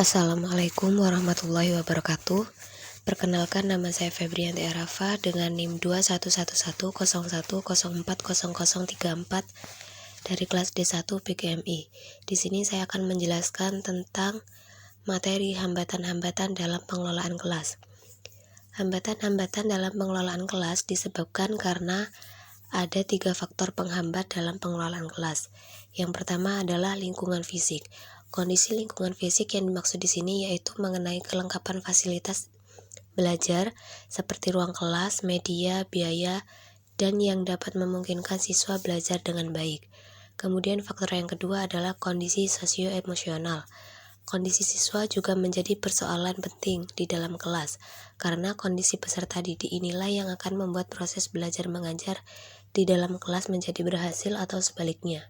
Assalamualaikum warahmatullahi wabarakatuh. Perkenalkan, nama saya Febrianti Arafa dengan NIM 211101040034 dari kelas D1 PGMI. Di sini saya akan menjelaskan tentang materi hambatan-hambatan dalam pengelolaan kelas. Hambatan-hambatan dalam pengelolaan kelas disebabkan karena ada 3 faktor penghambat dalam pengelolaan kelas. Yang pertama adalah lingkungan fisik. Kondisi lingkungan fisik yang dimaksud di sini yaitu mengenai kelengkapan fasilitas belajar seperti ruang kelas, media, biaya, dan yang dapat memungkinkan siswa belajar dengan baik. Kemudian faktor yang kedua adalah kondisi sosioemosional. Kondisi siswa juga menjadi persoalan penting di dalam kelas, karena kondisi peserta didik inilah yang akan membuat proses belajar mengajar di dalam kelas menjadi berhasil atau sebaliknya.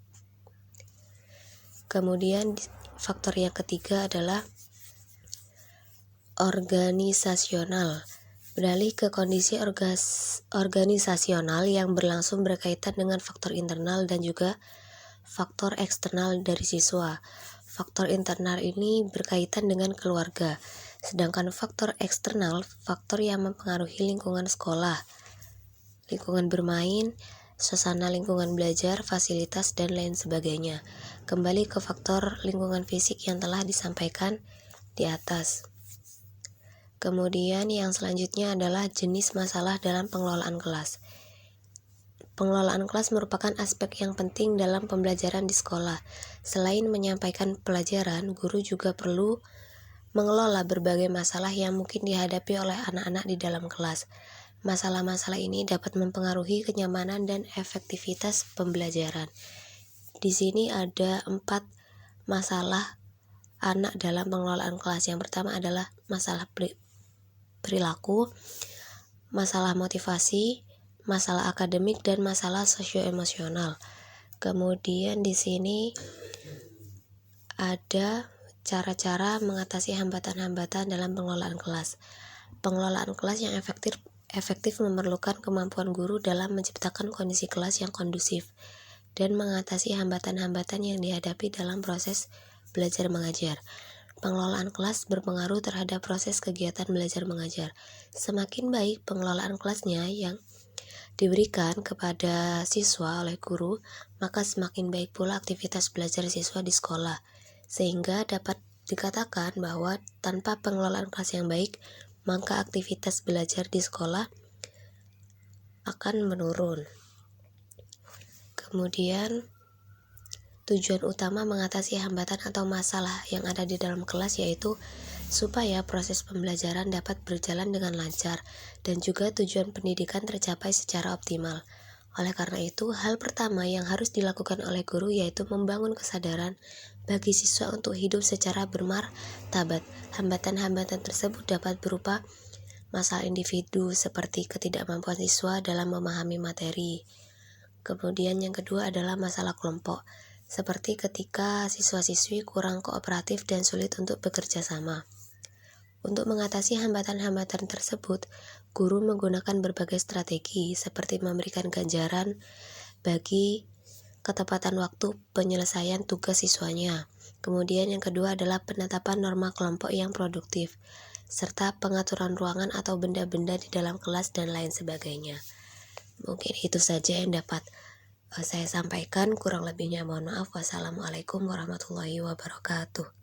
Kemudian faktor yang ketiga adalah organisasional. Beralih ke kondisi organisasional yang berlangsung berkaitan dengan faktor internal dan juga faktor eksternal dari siswa. Faktor internal ini berkaitan dengan keluarga, sedangkan faktor eksternal faktor yang mempengaruhi lingkungan sekolah, lingkungan bermain, suasana lingkungan belajar, fasilitas, dan lain sebagainya. Kembali ke faktor lingkungan fisik yang telah disampaikan di atas. Kemudian yang selanjutnya adalah jenis masalah dalam pengelolaan kelas. Pengelolaan kelas merupakan aspek yang penting dalam pembelajaran di sekolah. Selain menyampaikan pelajaran, guru juga perlu mengelola berbagai masalah yang mungkin dihadapi oleh anak-anak di dalam kelas. Masalah-masalah ini dapat mempengaruhi kenyamanan dan efektivitas pembelajaran. Di sini ada 4 masalah anak dalam pengelolaan kelas. Yang pertama adalah masalah perilaku, masalah motivasi, masalah akademik, dan masalah sosioemosional. Kemudian di sini ada cara-cara mengatasi hambatan-hambatan dalam pengelolaan kelas. Pengelolaan kelas yang efektif memerlukan kemampuan guru dalam menciptakan kondisi kelas yang kondusif dan mengatasi hambatan-hambatan yang dihadapi dalam proses belajar mengajar. Pengelolaan kelas berpengaruh terhadap proses kegiatan belajar mengajar. Semakin baik pengelolaan kelasnya yang diberikan kepada siswa oleh guru, maka semakin baik pula aktivitas belajar siswa di sekolah. Sehingga dapat dikatakan bahwa tanpa pengelolaan kelas yang baik, maka aktivitas belajar di sekolah akan menurun. Kemudian, tujuan utama mengatasi hambatan atau masalah yang ada di dalam kelas yaitu supaya proses pembelajaran dapat berjalan dengan lancar dan juga tujuan pendidikan tercapai secara optimal. Oleh karena itu, hal pertama yang harus dilakukan oleh guru yaitu membangun kesadaran bagi siswa untuk hidup secara bermartabat. Hambatan-hambatan tersebut dapat berupa masalah individu seperti ketidakmampuan siswa dalam memahami materi. Kemudian yang kedua adalah masalah kelompok, seperti ketika siswa-siswi kurang kooperatif dan sulit untuk bekerja sama. Untuk mengatasi hambatan-hambatan tersebut, guru menggunakan berbagai strategi seperti memberikan ganjaran bagi ketepatan waktu penyelesaian tugas siswanya. Kemudian yang kedua adalah penetapan norma kelompok yang produktif, serta pengaturan ruangan atau benda-benda di dalam kelas dan lain sebagainya. Mungkin itu saja yang dapat saya sampaikan, kurang lebihnya mohon maaf. Wassalamualaikum warahmatullahi wabarakatuh.